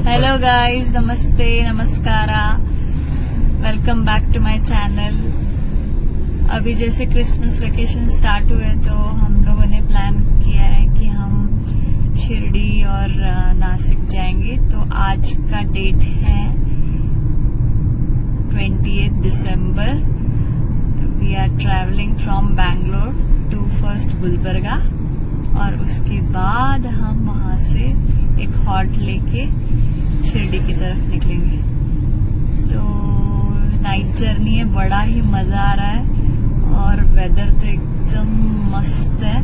Hello guys, नमस्ते, नमस्कारा, welcome back to my channel. अभी जैसे क्रिसमस वेकेशन स्टार्ट हुए तो हम लोगों ने प्लान किया है कि हम शिरडी और नासिक जाएंगे। तो आज का डेट है 28 दिसंबर। We are travelling from Bangalore to first Gulbarga और उसके बाद हम वहां से एक हॉल्ट लेके शिरडी की तरफ निकलेंगे। तो नाइट जर्नी है, बड़ा ही मजा आ रहा है और वेदर तो एकदम मस्त है।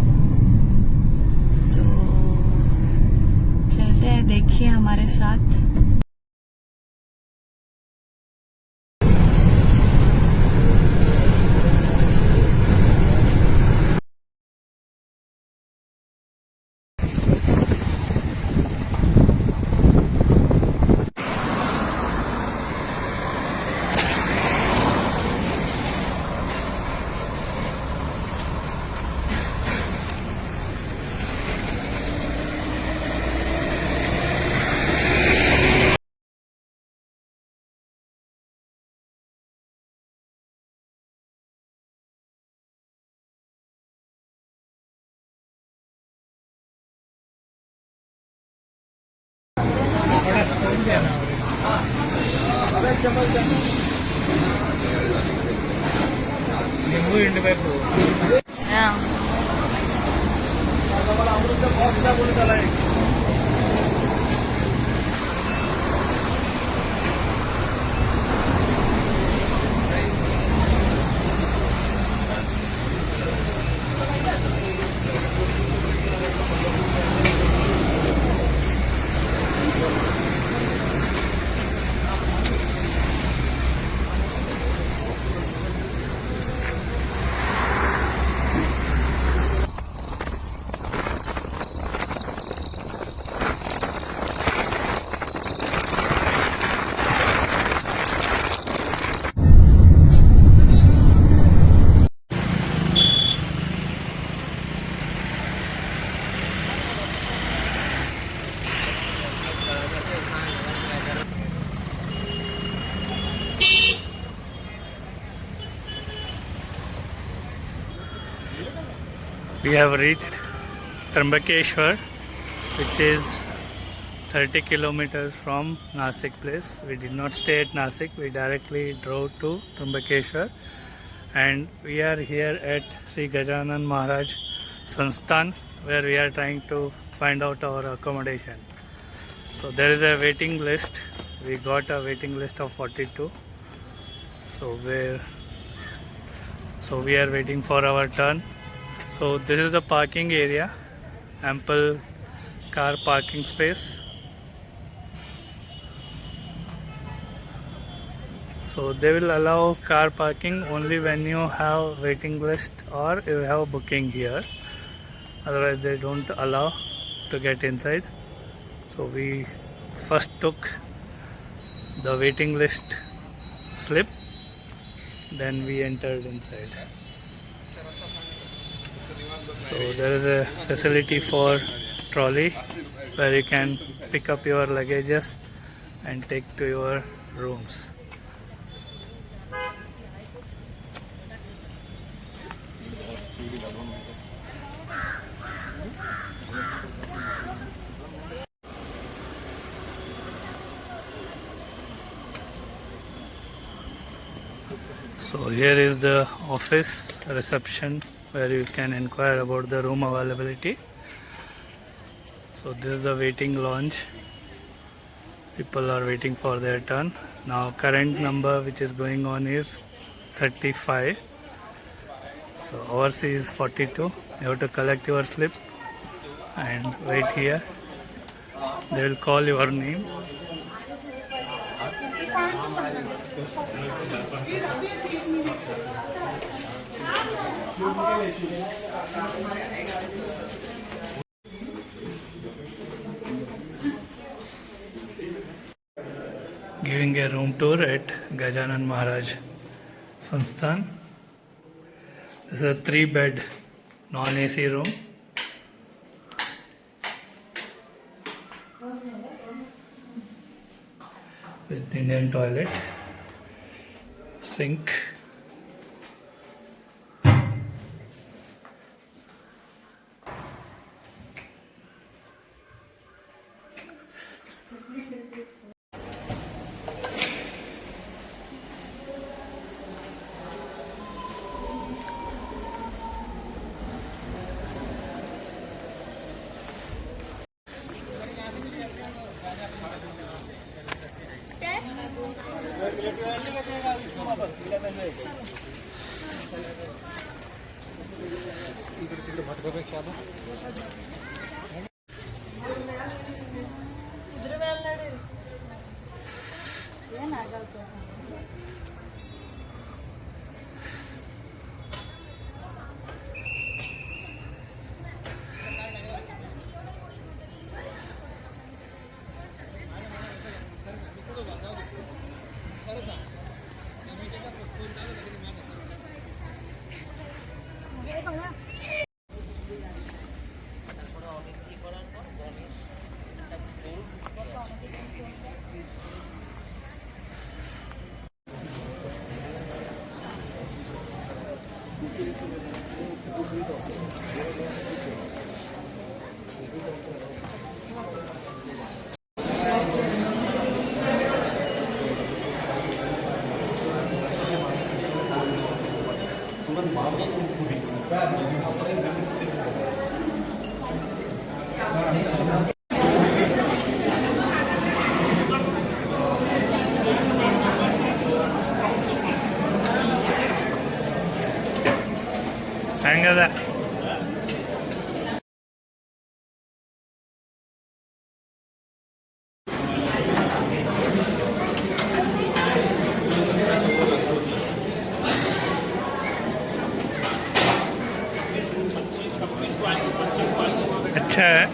तो चलते हैं, देखिए हमारे साथ। नींबू independent We have reached Trambakeshwar, which is 30 kilometers from Nasik place. We did not stay at Nasik, we directly drove to Trambakeshwar, and we are here at Sri Gajanan Maharaj Sansthan, where we are trying to find out our accommodation. So there is a waiting list. We got a waiting list of 42. So we are waiting for our turn. So this is the parking area, ample car parking space. So they will allow car parking only when you have waiting list or you have booking here. Otherwise they don't allow to get inside. So we first took the waiting list slip, then we entered inside. So there is a facility for trolley where you can pick up your luggages and take to your rooms. So here is the office reception where you can inquire about the room availability. So this is the waiting lounge. People are waiting for their turn. Now current number which is going on is 35. So ours is 42. You have to collect your slip and wait here. They will call your name. Giving a room tour at Gajanan Maharaj Sansthan. This is a 3-bed non-AC room. with Indian toilet, sink. Hang on that. अच्छा है,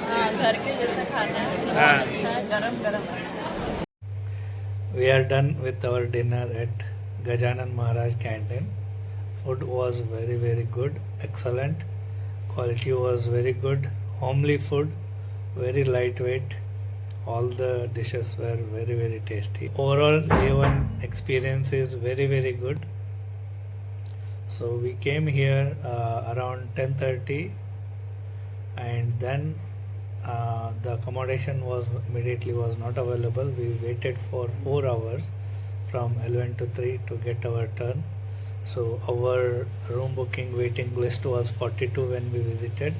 हाँ, घर के जैसा खाना है, बहुत अच्छा है, गरम गरम है। We are done with our dinner at Gajanan Maharaj Canteen. Food was very good, excellent. Quality was very good. Homely food, very lightweight. All the dishes were very tasty. Overall, day-one experience is very good. So we came here around 10:30, and then the accommodation was not available. We waited for 4 hours from 11 to 3 to get our turn. So our room booking waiting list was 42 when we visited.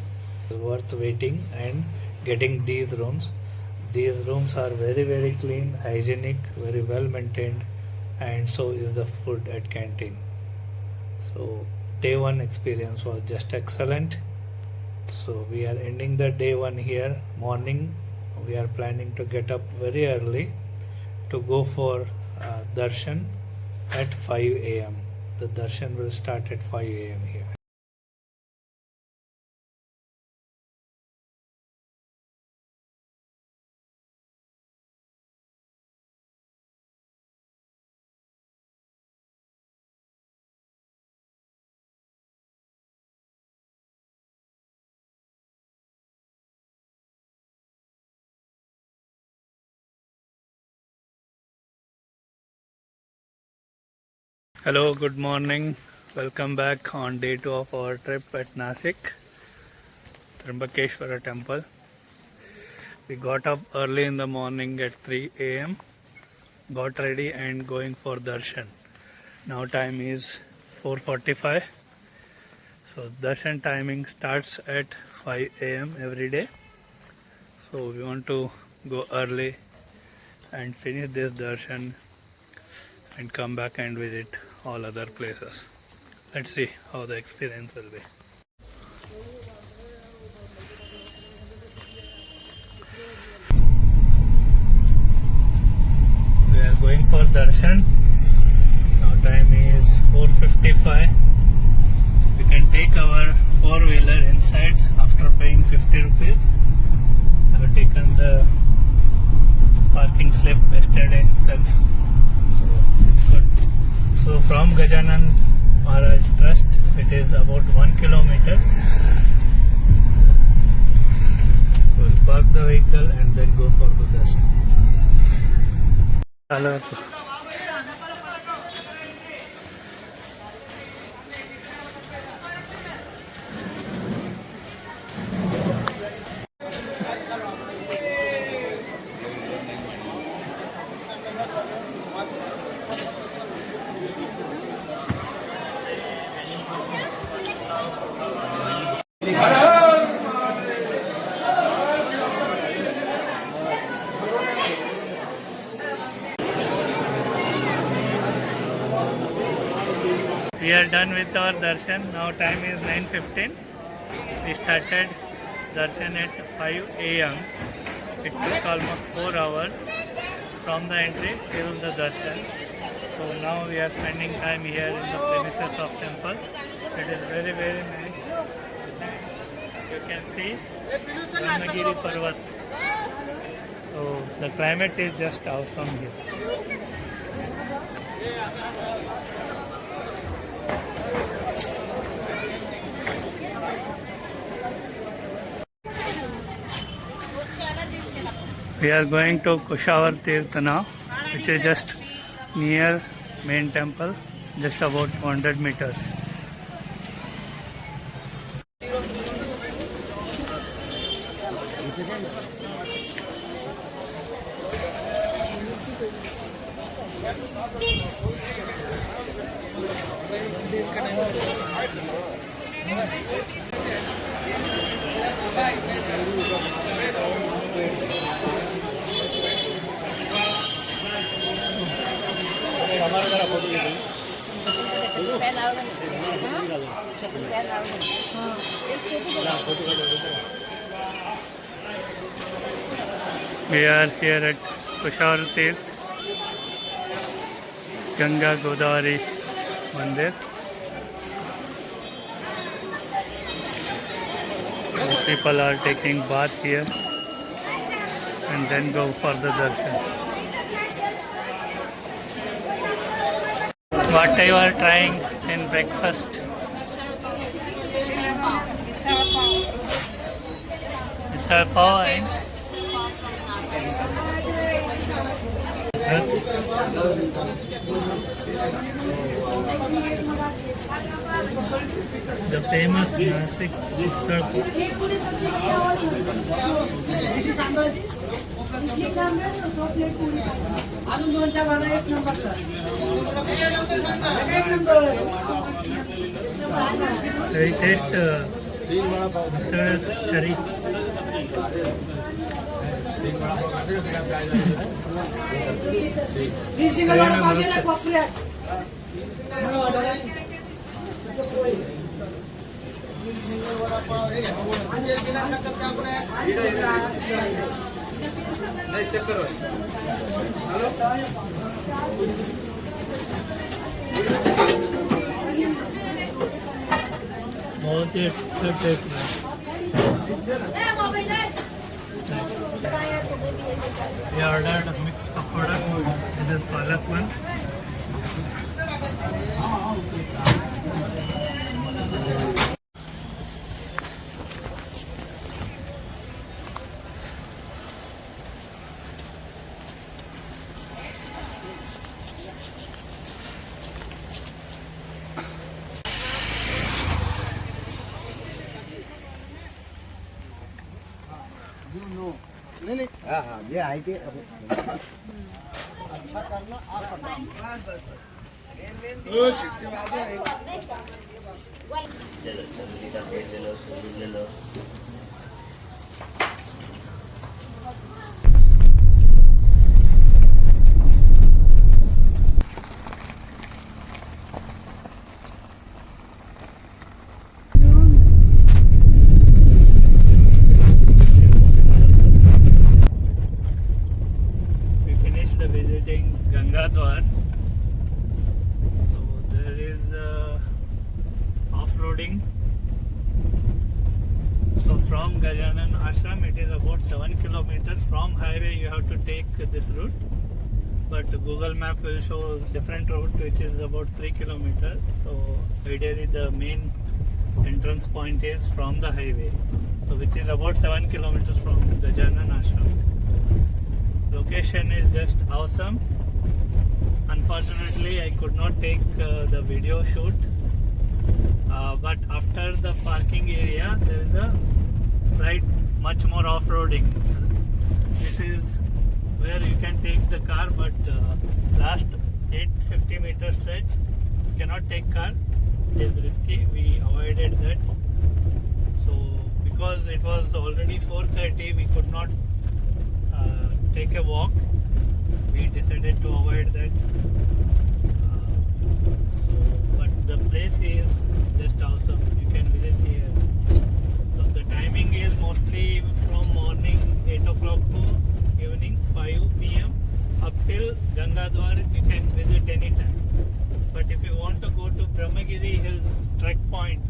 Worth waiting and getting these rooms. These rooms are very clean, hygienic, very well maintained, and so is the food at canteen. So day one experience was just excellent. So we are ending the day one here. Morning we are planning to get up very early to go for darshan at 5 a.m. The darshan will start at 5 a.m. here. Hello, good morning. Welcome back on day 2 of our trip at Nasik, Trimbakeshwara temple. We got up early in the morning at 3 a.m. Got ready and going for darshan. Now time is 4:45. So darshan timing starts at 5 a.m. every day. So we want to go early and finish this darshan and come back and visit all other places. Let's see how the experience will be. We are going for darshan. Now time is 4:55. We can take our 4-wheeler inside after paying 50 rupees. I have taken the parking slip yesterday itself. It's good. So from Gajanan Maharaj Trust, it is about 1 kilometer. We'll park the vehicle and then go for the darshan. चालू होतो. We are done with our darshan. Now time is 9:15. We started darshan at 5 a.m. It took almost 4 hours from the entry till the darshan. So now we are spending time here in the premises of temple. It is very nice. You can see Brahmagiri Parvat. So the climate is just awesome here. We are going to Kushavar Tirth now, which is just near main temple, just about 100 meters. We are here at Kushavar Tirth, Ganga Godavari Mandir. People are taking bath here and then go for the darshan. What you are trying in breakfast? Misal pav and the famous Nasik misal I taste misal curry. बहुत ही अच्छा test है. We ordered a mixed pakoda. This is palak one. हाँ ये आई थी visiting Gangadwar. So there is off-roading. So from Gajanan Ashram it is about 7 kilometers. From highway you have to take this route, but Google Map will show different route which is about 3 kilometers. So ideally the main entrance point is from the highway, so which is about 7 kilometers from Gajanan Ashram. Location is just awesome. Unfortunately, I could not take the video shoot. But after the parking area, there is a slight, much more off-roading. This is where you can take the car, but last 850 meter stretch, you cannot take car. It is risky. We avoided that. So because it was already 4:30, we could not take a walk. We decided to avoid that. But the place is just awesome. You can visit here. So the timing is mostly from morning 8 o'clock to evening 5 p.m. up till Gangadwar. You can visit anytime. But if you want to go to Brahmagiri Hills trek point,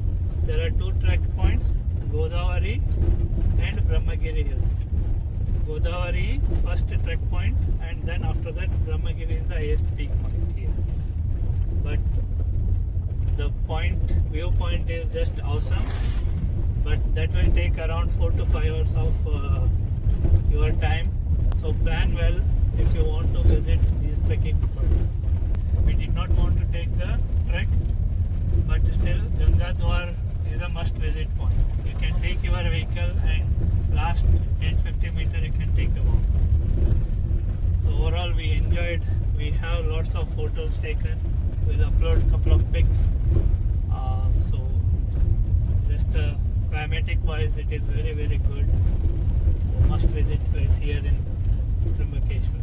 there are two trek points, Godavari and Brahmagiri Hills. Godavari first trek point, and then after that Brahmagiri is the highest peak point here. But the viewpoint is just awesome, but that will take around 4 to 5 hours of your time. So plan well if you want to visit these trekking spots. We did not want to take the trek, but still Gangadwar is a must visit point. You can take your vehicle and last 850 meter you can take a walk. So overall we enjoyed. We have lots of photos taken. We'll upload a couple of pics. So just climatic wise it is very good. So must visit place here in Trimbakeshwar.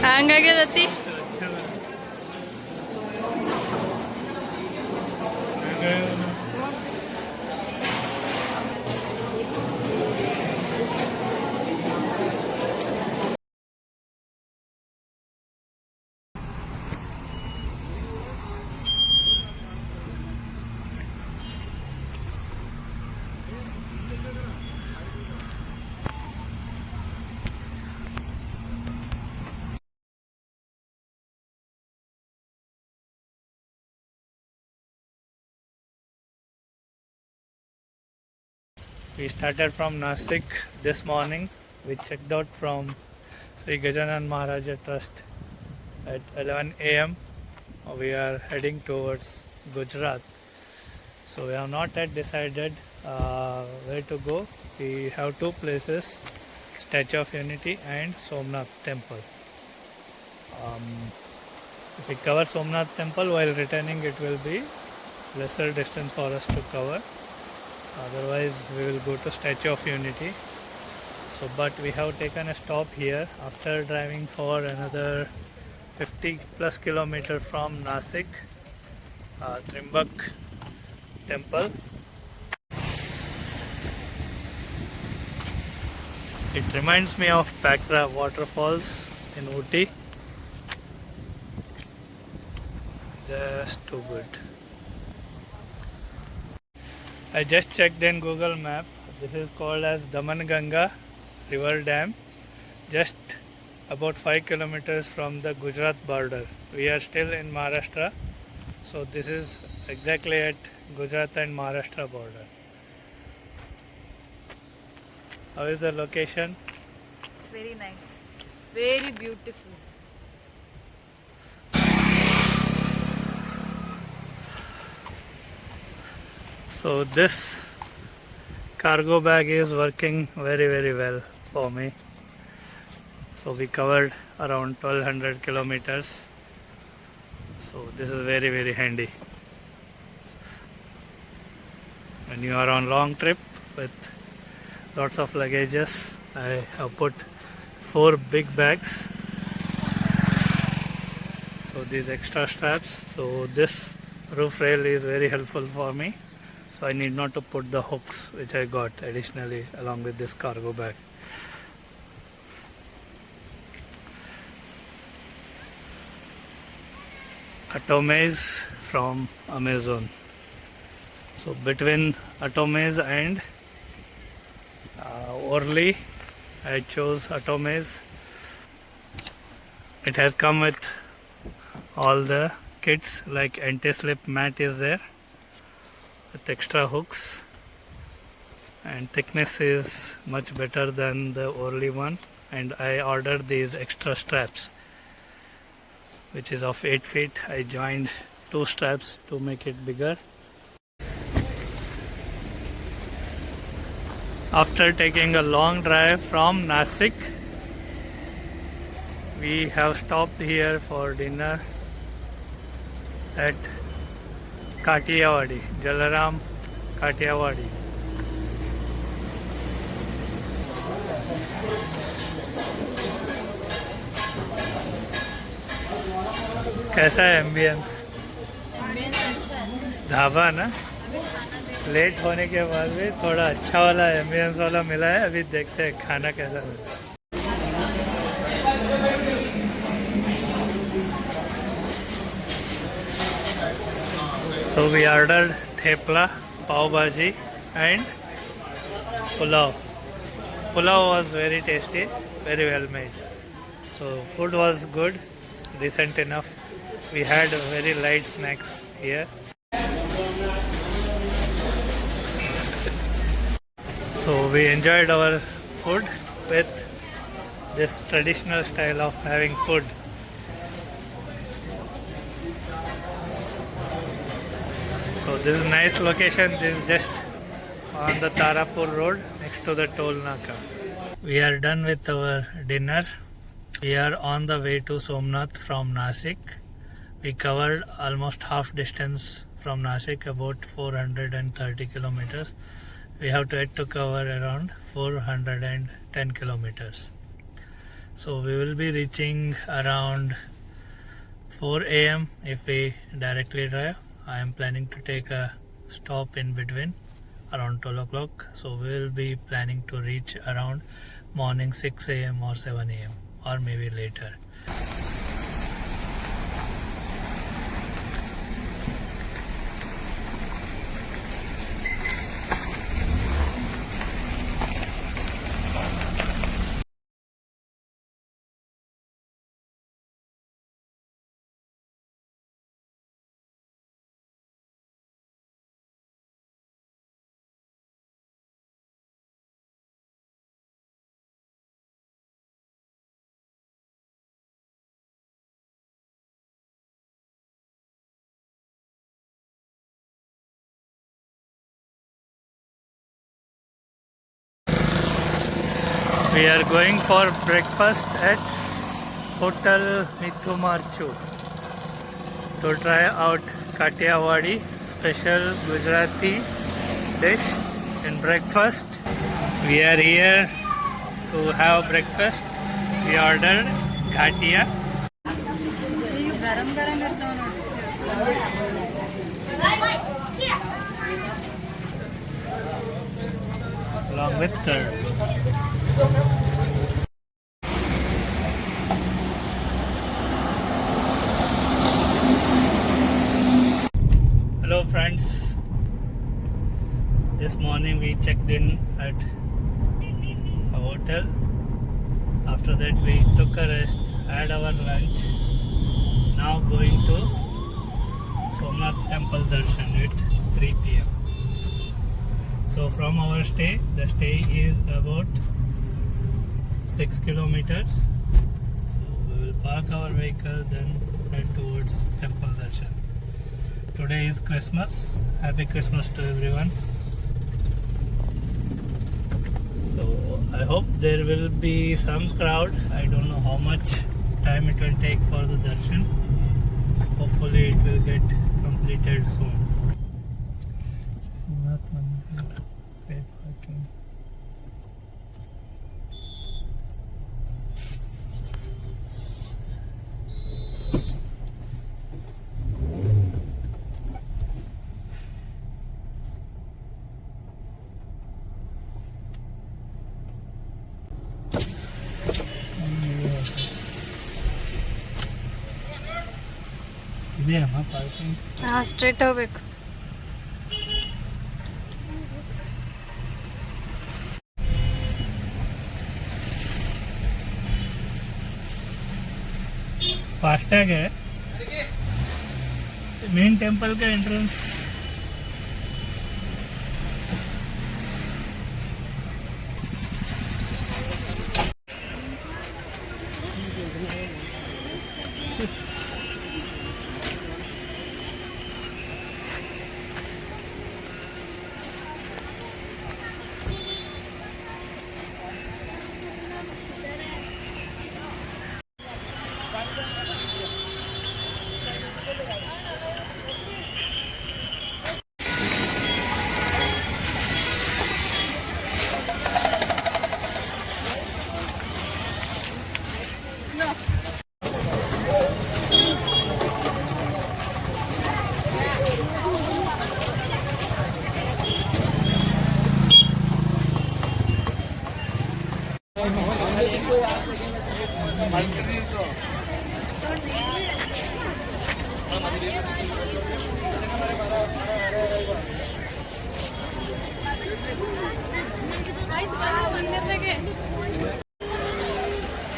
Hang ಆಗ್ಯದತಿ We started from Nasik this morning. We checked out from Sri Gajanan Maharaja Trust at 11 a.m. We are heading towards Gujarat. So we have not yet decided where to go. We have two places, Statue of Unity and Somnath Temple. If we cover Somnath Temple while returning, it will be lesser distance for us to cover. Otherwise, we will go to Statue of Unity. So, but we have taken a stop here after driving for another 50 plus kilometer from Nasik, Trimbak Temple. It reminds me of Pakra waterfalls in Ooty. Just too good. I just checked in Google Map. This is called as Damanganga River Dam, just about 5 kilometers from the Gujarat border. We are still in Maharashtra, so this is exactly at Gujarat and Maharashtra border. How is the location? It's very nice, very beautiful. So this cargo bag is working very well for me. So we covered around 1200 kilometers. So this is very handy. When you are on long trip with lots of luggages, I have put 4 big bags. So these extra straps. So this roof rail is very helpful for me. So I need not to put the hooks which I got additionally along with this cargo bag. Atomes from Amazon. So between Atomes and Orly, I chose Atomes. It has come with all the kits, like anti-slip mat is there with extra hooks, and thickness is much better than the Orly one, and I ordered these extra straps which is of 8 feet. I joined 2 straps to make it bigger. After taking a long drive from Nasik, we have stopped here for dinner at Kathiawadi, Jalaram Kathiawadi. कैसा है ambience? Dhaba ना, late होने के बाद भी थोड़ा अच्छा वाला एम्बियंस वाला मिला है. अभी देखते हैं खाना कैसा मिलता है. So we ordered thepla, pav bhaji and pulao. Pulao was very tasty, very well made. So food was good, decent enough. We had very light snacks here. So we enjoyed our food with this traditional style of having food. So this is a nice location. This is just on the Tarapur road next to the toll naka. We are done with our dinner. We are on the way to Somnath from Nasik. We covered almost half distance from Nasik, about 430 kilometers. We have to cover around 410 kilometers. So we will be reaching around 4 a.m. if we directly drive. I am planning to take a stop in between around 12 o'clock. So we will be planning to reach around morning 6 a.m. or 7 a.m. or maybe later. We are going for breakfast at Hotel Mithumarchu to try out Kathiawadi special Gujarati dish in breakfast. We are here to have breakfast. We ordered ghatia. Along with curd. Hello friends, this morning we checked in at a hotel. After that we took a rest, had our lunch. Now going to Somnath Temple Darshan at 3 p.m. So from our stay, the stay is about 6 kilometers. So we will park our vehicle, then head towards Temple Darshan. Today is Christmas. Happy Christmas to everyone. So I hope there will be some crowd. I don't know how much time it will take for the darshan. Hopefully it will get completed soon. Paid parking. ಇದೆಯಮ್ಮ parking? Straight ಹೋಗ್ಬೇಕು. FASTag है main temple का entrance.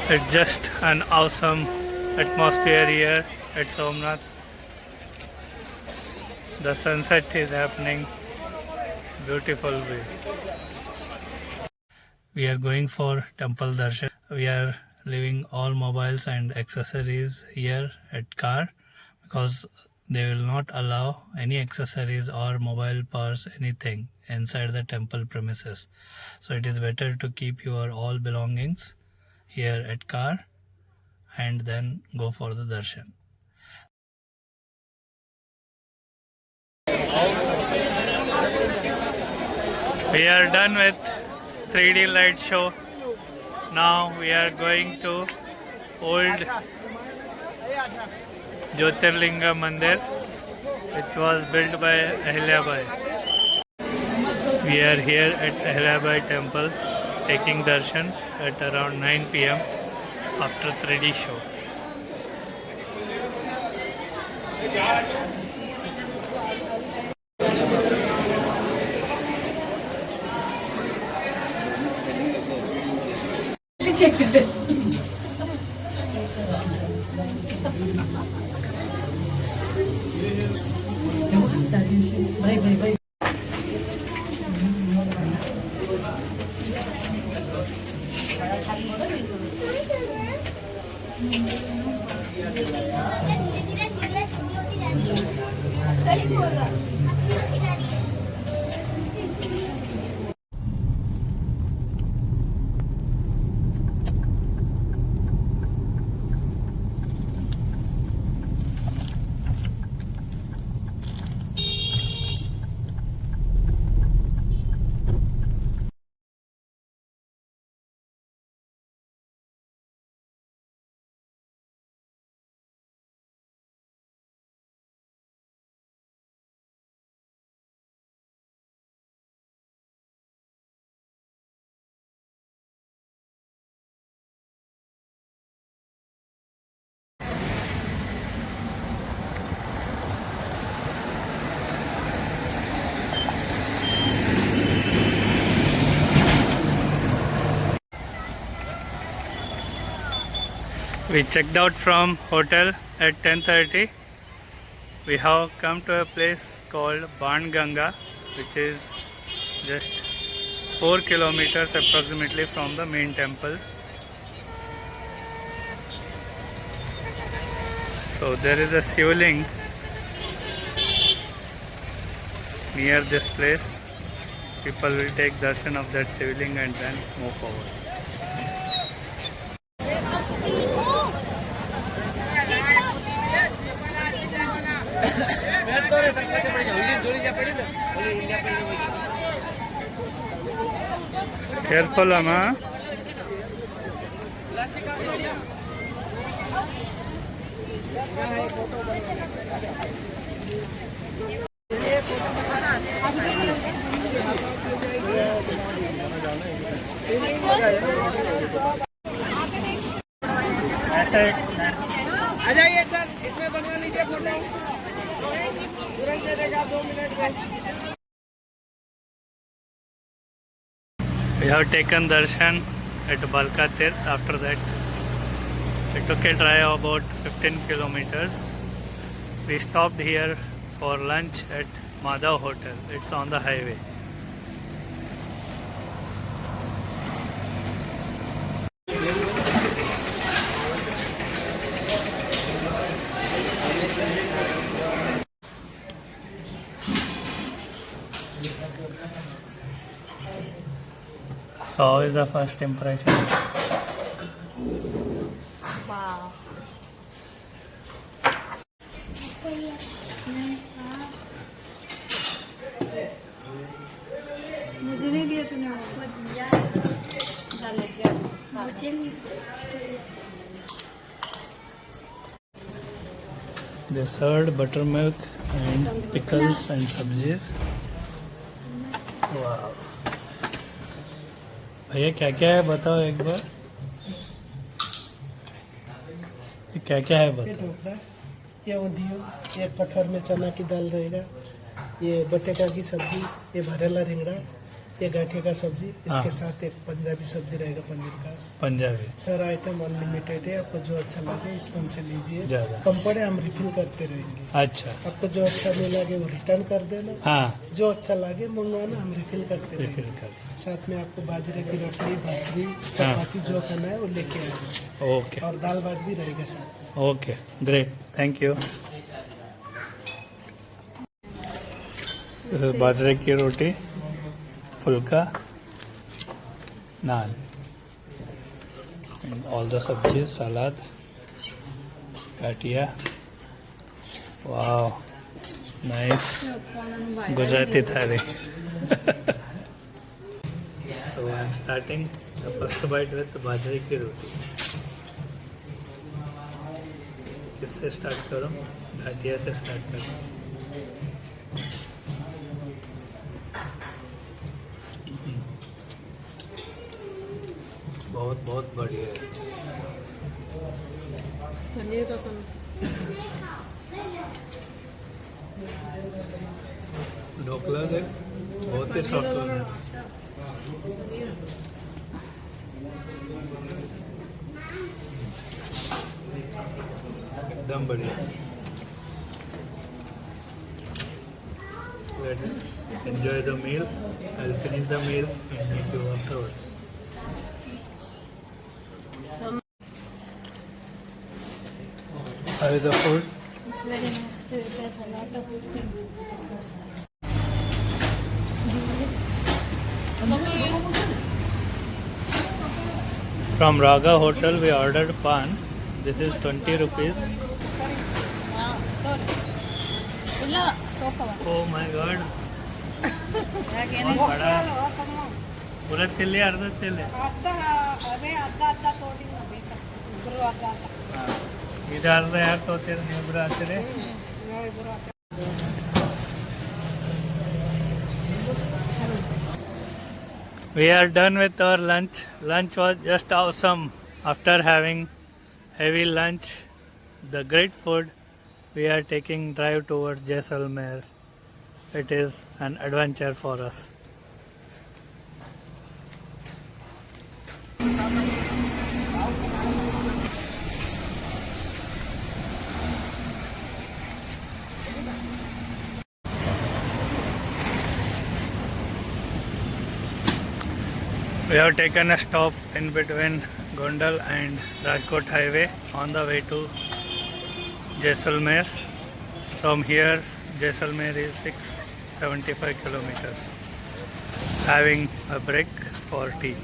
It's just an awesome atmosphere here at Somnath. The sunset is happening. Beautiful view. We are going for temple darshan. We are leaving all mobiles and accessories here at car because they will not allow any accessories or mobile purse, anything inside the temple premises. So it is better to keep your all belongings here at car and then go for the darshan. We are done with 3D light show. Now we are going to old Jyotirlinga Mandir, which was built by Ahilyabai. We are here at Ahilyabai temple taking darshan at around 9 p.m. after 3D show. We checked out from hotel at 10:30. We have come to a place called Banganga, which is just 4 kilometers approximately from the main temple. So there is a Shivling near this place. People will take darshan of that Shivling and then move forward. Careful, Amma. आ जाइए sir, इसमें बनवा लीजिए photo, तुरंत दे देगा 2 minute में। We have taken darshan at Balka Tirth. After that, we took a drive about 15 kilometers. We stopped here for lunch at Madhav Hotel. It's on the highway. So how is the first impression? Wow. मुझे नहीं दिया तूने वो दिया डाल लेके मुझे नहीं They served buttermilk and pickles and sabzis. Wow. भैया क्या क्या है बताओ एक बार. ये क्या क्या है ये बताओ. ढोकला, ये उंधियो, ये कटहर में चना की दाल रहेगा, ये बटेका की सब्जी, ये भरेला रिंगड़ा, ये गाठिया का सब्जी, इसके साथ एक पंजाबी सब्जी रहेगा पनीर का। पंजाबी सर आइटम अनलिमिटेड है, आपको जो अच्छा लगे इसमें से लीजिए। ज़्यादा। कम पड़े हम रिफिल करते रहेंगे। अच्छा. आपको जो अच्छा नहीं लगे वो रिटर्न कर देना, हाँ जो अच्छा लगे मंगवाना, हम रिफिल करते रिफिल रहेंगे। कर. साथ में आपको बाजरे की रोटी, भाकरी, चपाती जो खाना है वो लेके आएंगे, ओके और दाल भात भी रहेगा sir. Okay great thank you. बाजरे की रोटी, फुल्का, naan, and all the sabjis, salad, katia. Wow, nice Gujarati thali. So I am starting the first bite with bajre की रोटी. किससे स्टार्ट करूँ? घाटिया से स्टार्ट करूँ. बहुत बहुत बढ़िया है. ढोकला देख बहुत ही सॉफ्ट हो रहा है. एकदम बढ़िया. Let's enjoy the meal. I'll finish the meal and meet you afterwards. How is the food? It's very nice. There's a lot of things. From Raga Hotel we ordered pan. This is 20 rupees. ಇಲ್ಲ sofa Oh my god. ಯಾಕೇನೆ ಬड़ा ಪೂರ ತಿಲ್ಲಿ ಅರ್ಧ ತಿಲ್ಲಿ. ಇದು ಅರ್ಧ ಯಾಕೆ ತಗೋತೀರಿ ನೀವು ಇಬ್ರು ಹಾಕ್ತೀರಿ? We are done with our lunch. Lunch was just awesome. After having heavy lunch, the great food, we are taking drive towards Jaisalmer. It is an adventure for us. We have taken a stop in between Gondal and Rajkot highway on the way to Jaisalmer. From here, Jaisalmer is 675 kilometers. Having a break for tea.